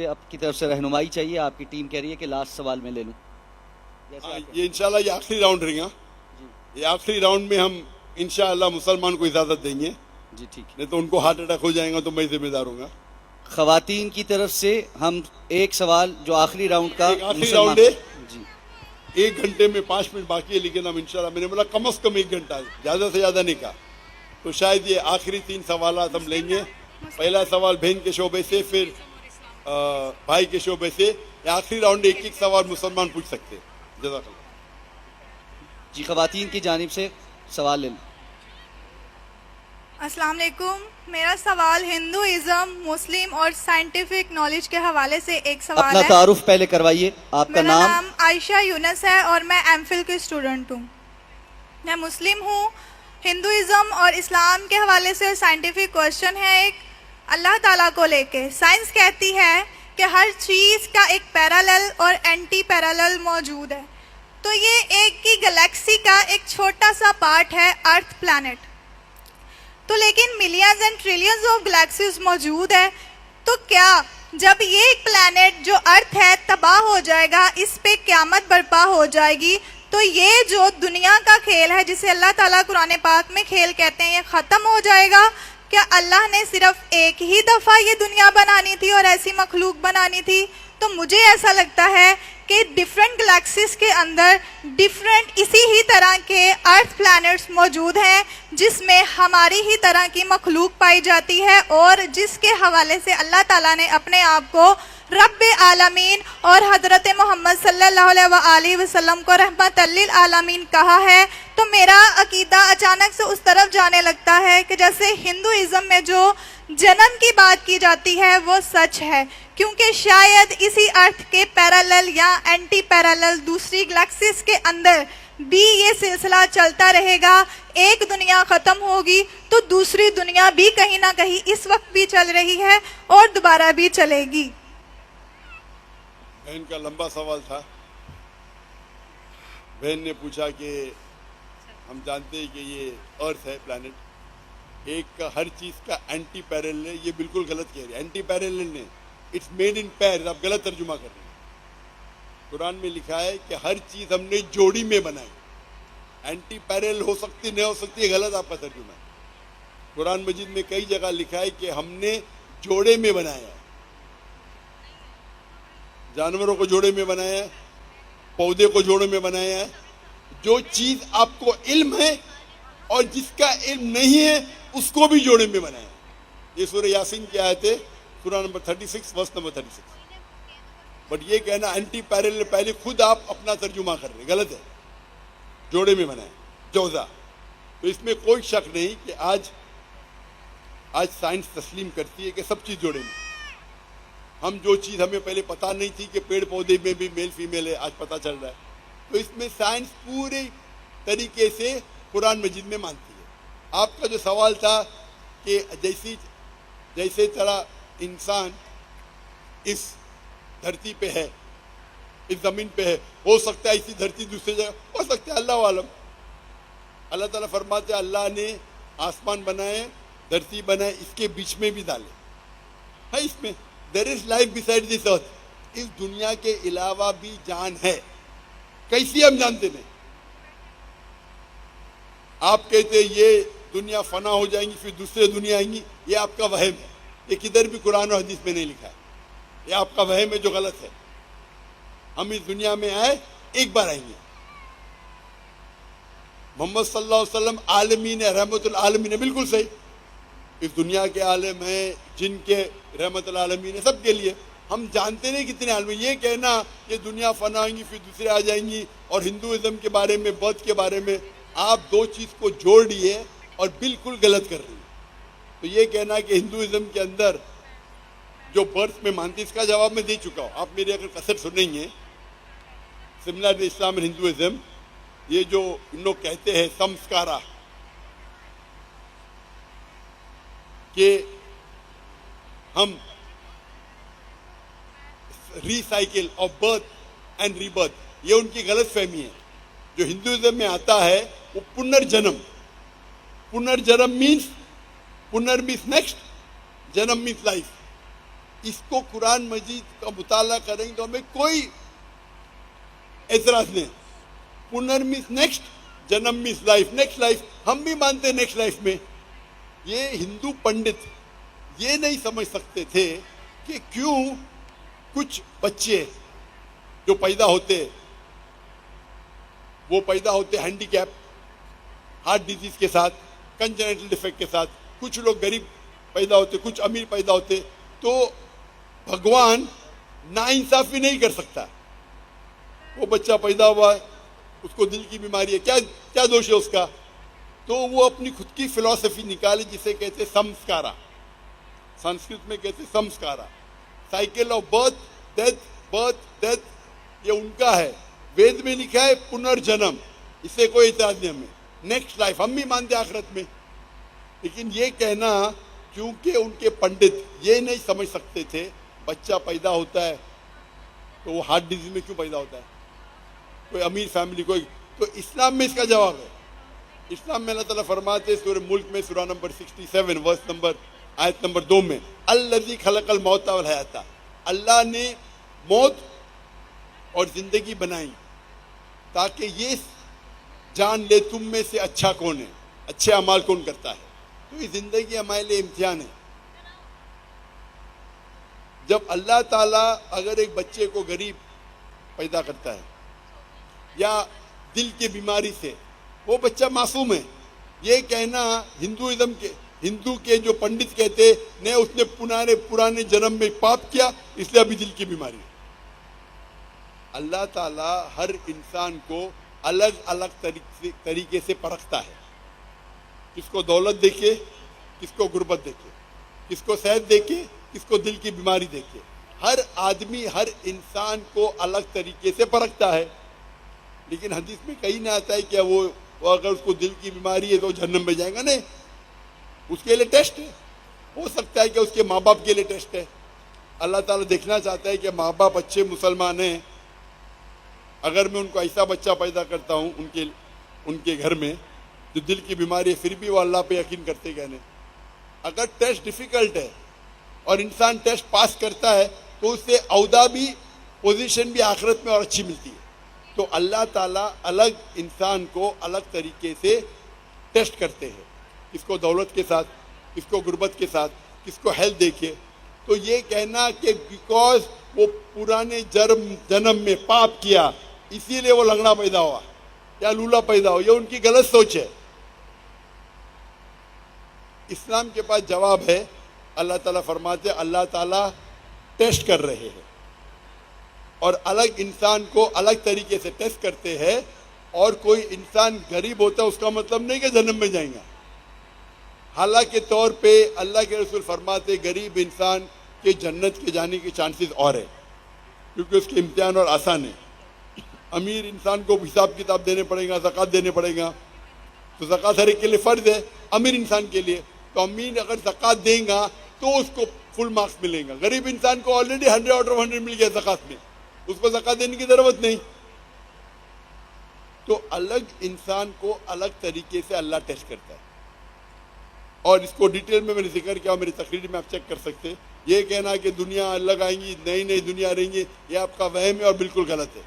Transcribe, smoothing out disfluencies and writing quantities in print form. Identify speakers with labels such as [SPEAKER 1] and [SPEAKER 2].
[SPEAKER 1] آپ کی طرف سے رہنمائی چاہیے. آپ کی ٹیم کہہ رہی ہے کہ لاسٹ سوال میں لے لوں.
[SPEAKER 2] یہ انشاءاللہ یہ آخری راؤنڈ رہے گا. یہ آخری راؤنڈ میں ہم انشاءاللہ مسلمان کو اجازت دیں گے.
[SPEAKER 1] جی ٹھیک ہے.
[SPEAKER 2] نہیں تو ان کو ہارٹ اٹیک ہو جائے گا تو میں ذمہ دار ہوں گا.
[SPEAKER 1] خواتین کی طرف سے ہم ایک سوال جو آخری راؤنڈ کا
[SPEAKER 2] ایک آخری راؤنڈ ہے.
[SPEAKER 1] جی
[SPEAKER 2] 1 گھنٹے میں 5 منٹ باقی ہے لیکن ہم انشاءاللہ میں نے بولا کم از کم 1 گھنٹہ زیادہ سے زیادہ نہیں کہا. تو شاید یہ آخری 3 سوالات ہم لیں گے. پہلا سوال بہن کے شعبے سے, پھر بھائی کے شعبے سے. یہ آخری راؤنڈ ایک ایک سوال مسلمان پوچھ سکتے ہیں. جزاک اللہ.
[SPEAKER 1] جی خواتین کی جانب سے سوال لے لیں.
[SPEAKER 3] السلام علیکم. میرا سوال ہندوازم, مسلم اور سائنٹیفک نالج کے حوالے سے ایک سوال
[SPEAKER 1] اپنا
[SPEAKER 3] ہے.
[SPEAKER 1] تعارف پہلے کروائیے. آپ کا
[SPEAKER 3] میرا
[SPEAKER 1] نام؟
[SPEAKER 3] نام عائشہ یونس ہے اور میں ایم فل کی اسٹوڈنٹ ہوں. میں مسلم ہوں. ہندوازم اور اسلام کے حوالے سے سائنٹیفک کوشچن ہے ایک اللہ تعالیٰ کو لے کے. سائنس کہتی ہے کہ ہر چیز کا ایک پیرالل اور اینٹی پیرالل موجود ہے. تو یہ ایک ہی گلیکسی کا ایک چھوٹا سا پارٹ ہے ارتھ پلانٹ. تو لیکن millions and trillions of galaxies موجود ہے. تو کیا جب یہ ایک پلانٹ جو ارتھ ہے تباہ ہو جائے گا, اس پہ قیامت برپا ہو جائے گی, تو یہ جو دنیا کا کھیل ہے جسے اللہ تعالیٰ قرآن پاک میں کھیل کہتے ہیں, یہ ختم ہو جائے گا؟ کیا اللہ نے صرف ایک ہی دفعہ یہ دنیا بنانی تھی اور ایسی مخلوق بنانی تھی؟ تو مجھے ایسا لگتا ہے کہ ڈیفرنٹ گلیکسیز کے اندر ڈیفرنٹ اسی ہی طرح کے ارتھ پلانٹس موجود ہیں جس میں ہماری ہی طرح کی مخلوق پائی جاتی ہے, اور جس کے حوالے سے اللہ تعالیٰ نے اپنے آپ کو رب عالمین اور حضرت محمد صلی اللہ علیہ وآلہ وسلم کو رحمت للعالمین کہا ہے. تو میرا عقیدہ اچانک سے اس طرف جانے لگتا ہے کہ جیسے ہندوازم میں جو جنم کی بات کی جاتی ہے وہ سچ ہے, کیونکہ شاید اسی ارتھ کے پیرالل یا اینٹی پیرالل دوسری گلیکسیز کے اندر بھی یہ سلسلہ چلتا رہے گا. ایک دنیا ختم ہوگی تو دوسری دنیا بھی کہیں نہ کہیں اس وقت بھی چل رہی ہے اور دوبارہ بھی چلے گی.
[SPEAKER 2] بہن کا لمبا سوال تھا. بہن نے پوچھا کہ ہم جانتے ہیں کہ یہ ارتھ ہے پلانٹ, ایک کا ہر چیز کا اینٹی پیرالل ہے. یہ بالکل غلط کہہ رہے ہیں. اینٹی پیرالل نے اٹس میڈ ان پیئرز. آپ غلط ترجمہ کر رہے ہیں. قرآن میں لکھا ہے کہ ہر چیز ہم نے جوڑی میں بنائی. اینٹی پیرالل ہو سکتی نہیں ہو سکتی, یہ غلط آپ کا ترجمہ ہے. قرآن مجید میں کئی جگہ لکھا ہے کہ ہم نے جوڑے میں بنایا ہے. جانوروں کو جوڑے میں بنایا ہے, پودے کو جوڑے میں بنایا ہے. جو چیز آپ کو علم ہے اور جس کا علم نہیں ہے اس کو بھی جوڑے میں بنایا ہے. یہ سورہ یاسین کی آیت ہے, سورہ نمبر 36 ورس نمبر 36. بٹ یہ کہنا اینٹی پیرالل, پہلے خود آپ اپنا ترجمہ کر رہے ہیں, غلط ہے. جوڑے میں بنایا جوزا. تو اس میں کوئی شک نہیں کہ آج سائنس تسلیم کرتی ہے کہ سب چیز جوڑے میں. ہم جو چیز ہمیں پہلے پتہ نہیں تھی کہ پیڑ پودے میں بھی میل فیمیل ہے, آج پتہ چل رہا ہے. تو اس میں سائنس پورے طریقے سے قرآن مجید میں مانتی ہے. آپ کا جو سوال تھا کہ جیسے طرح انسان اس دھرتی پہ ہے, اس زمین پہ ہے, ہو سکتا ہے اسی دھرتی دوسری جگہ ہو سکتا ہے, اللہ عالم. اللہ تعالیٰ فرماتے ہیں اللہ نے آسمان بنائے, دھرتی بنائے, اس کے بیچ میں بھی ڈالے ہے. اس میں there is life beside this earth. اس دنیا کے علاوہ بھی جان ہے. کیسی ہم جانتے نہیں. آپ کہتے یہ دنیا فنا ہو جائیں گی پھر دوسرے دنیا آئیں گی, یہ آپ کا وہم ہے. یہ کدھر بھی قرآن و حدیث میں نہیں لکھا ہے. یہ آپ کا وہم ہے جو غلط ہے. ہم اس دنیا میں آئے, ایک بار آئیں گے. محمد صلی اللہ علیہ وسلم عالمین رحمت العالمین, بالکل صحیح. اس دنیا کے عالم ہیں, جن کے رحمت العالمین ہے, سب کے لیے. ہم جانتے نہیں کتنے عالم. یہ کہنا یہ دنیا فنا ہوئیں گی پھر دوسرے آ جائیں گی, اور ہندوازم کے بارے میں, بدھ کے بارے میں آپ دو چیز کو جوڑ لیے اور بالکل غلط کر رہی ہیں. تو یہ کہنا کہ ہندوازم کے اندر جو برتھ میں مانتی, اس کا جواب میں دے چکا ہوں. آپ میرے اگر کثر سنیں گے سملر اسلام اینڈ ہندوازم, یہ جو ان لوگ کہتے ہیں سمسکارا, کہ ہم recycle of birth and rebirth, یہ ان کی غلط فہمی ہے. جو ہندوازم میں آتا ہے وہ پنرجنم. پنرجنم مینس نیکسٹ, جنم مینس لائف. اس کو قرآن مجید کا مطالعہ کریں گے تو ہمیں کوئی اعتراض نہیں. پنرمس نیکسٹ، جنم مس لائف، نیکسٹ لائف ہم بھی مانتے ہیں نیکسٹ لائف میں. یہ ہندو پنڈت یہ نہیں سمجھ سکتے تھے کہ کیوں کچھ بچے جو پیدا ہوتے وہ پیدا ہوتے ہینڈی کیپ، ہارٹ ڈیزیز کے ساتھ، کنجنیٹل ڈیفیکٹ کے ساتھ. کچھ لوگ غریب پیدا ہوتے، کچھ امیر پیدا ہوتے. تو بھگوان ناانصافی نہیں کر سکتا. وہ بچہ پیدا ہوا ہے، اس کو دل کی بیماری ہے، کیا دوش ہے اس کا؟ تو وہ اپنی خود کی فلسفی نکالے جسے کہتے سمسکارا، سنسکرت میں کہتے سمسکارا. سائیکل آف برتھ ڈیتھ یہ ان کا ہے. وید میں لکھا ہے پنرجنم، اس سے کوئی اعتراض نہیں ہمیں. نیکسٹ لائف ہم بھی مانتے آخرت میں. لیکن یہ کہنا کیونکہ ان کے پنڈت یہ نہیں سمجھ سکتے تھے بچہ پیدا ہوتا ہے تو وہ ہارٹ ڈیزیز میں کیوں پیدا ہوتا ہے، کوئی امیر فیملی کوئی. تو اسلام میں اس کا جواب ہے. اسلام میں اللہ تعالیٰ فرماتے سورہ ملک میں سورہ نمبر 67 ورس نمبر آیت نمبر 2 میں الذی خلق الموت والحیات، اللہ نے موت اور زندگی بنائی تاکہ یہ جان لے تم میں سے اچھا کون ہے، اچھے اعمال کون کرتا ہے. تو یہ زندگی ہمارے لیے امتحان ہے. جب اللہ تعالیٰ اگر ایک بچے کو غریب پیدا کرتا ہے یا دل کی بیماری سے، وہ بچہ معصوم ہے. یہ کہنا ہندو کے جو پنڈت کہتے نہیں اس نے پرانے جنم میں پاپ کیا اس لیے ابھی دل کی بیماری ہے. اللہ تعالیٰ ہر انسان کو الگ الگ طریقے سے پرکھتا ہے. کس کو دولت دیکھے، کس کو غربت دیکھے، کس کو صحت دیکھے، کس کو دل کی بیماری دیکھے. ہر آدمی ہر انسان کو الگ طریقے سے پرکھتا ہے. لیکن حدیث میں کہیں نہ آتا ہے کہ وہ اگر اس کو دل کی بیماری ہے تو جہنم میں جائے گا. نہیں، اس کے لیے ٹیسٹ ہے. ہو سکتا ہے کہ اس کے ماں باپ کے لیے ٹیسٹ ہے. اللہ تعالیٰ دیکھنا چاہتا ہے کہ ماں باپ اچھے مسلمان ہیں. اگر میں ان کو ایسا بچہ پیدا کرتا ہوں ان کے گھر میں جو دل کی بیماری ہے پھر بھی وہ اللہ پہ یقین کرتے گئے نہیں. اگر ٹیسٹ ڈیفیکلٹ ہے اور انسان ٹیسٹ پاس کرتا ہے تو اس سے عہدہ بھی، پوزیشن بھی آخرت میں اور اچھی ملتی ہے. تو اللہ تعالیٰ الگ انسان کو الگ طریقے سے ٹیسٹ کرتے ہیں. کس کو دولت کے ساتھ، کس کو غربت کے ساتھ، کس کو ہیلتھ دیکھے. تو یہ کہنا کہ بیکاز وہ پرانے جنم میں پاپ کیا اسی لیے وہ لنگڑا پیدا ہوا یا لولا پیدا ہوا، یہ ان کی غلط سوچ ہے. اسلام کے پاس جواب ہے. اللہ تعالیٰ فرماتے اللہ تعالیٰ ٹیسٹ کر رہے ہیں اور الگ انسان کو الگ طریقے سے ٹیسٹ کرتے ہیں. اور کوئی انسان غریب ہوتا ہے اس کا مطلب نہیں کہ جنم میں جائیں گا. حالانکہ طور پہ اللہ کے رسول فرماتے غریب انسان کے جنت کے جانے کے چانسز اور ہے کیونکہ اس کے امتحان اور آسان ہے. امیر انسان کو حساب کتاب دینے پڑے گا، زکوٰۃ دینے پڑے گا. تو زکوٰۃ ہر ایک کے لیے فرض ہے، امیر انسان کے لیے. تو امیر اگر زکوٰۃ دیں گا تو اس کو فل مارکس ملیں گا. غریب انسان کو آلریڈی 100 آؤٹ آف 100 مل گیا زکوٰۃ میں، اس کو زکوٰۃ دینے کی ضرورت نہیں. تو الگ انسان کو الگ طریقے سے اللہ ٹیسٹ کرتا ہے. اور اس کو ڈیٹیل میں نے ذکر کیا، میری تقریر میں آپ چیک کر سکتے. یہ کہنا کہ دنیا الگ آئیں گی، نئی نئی دنیا رہیں گی، یہ آپ کا وہم ہے اور بالکل غلط ہے.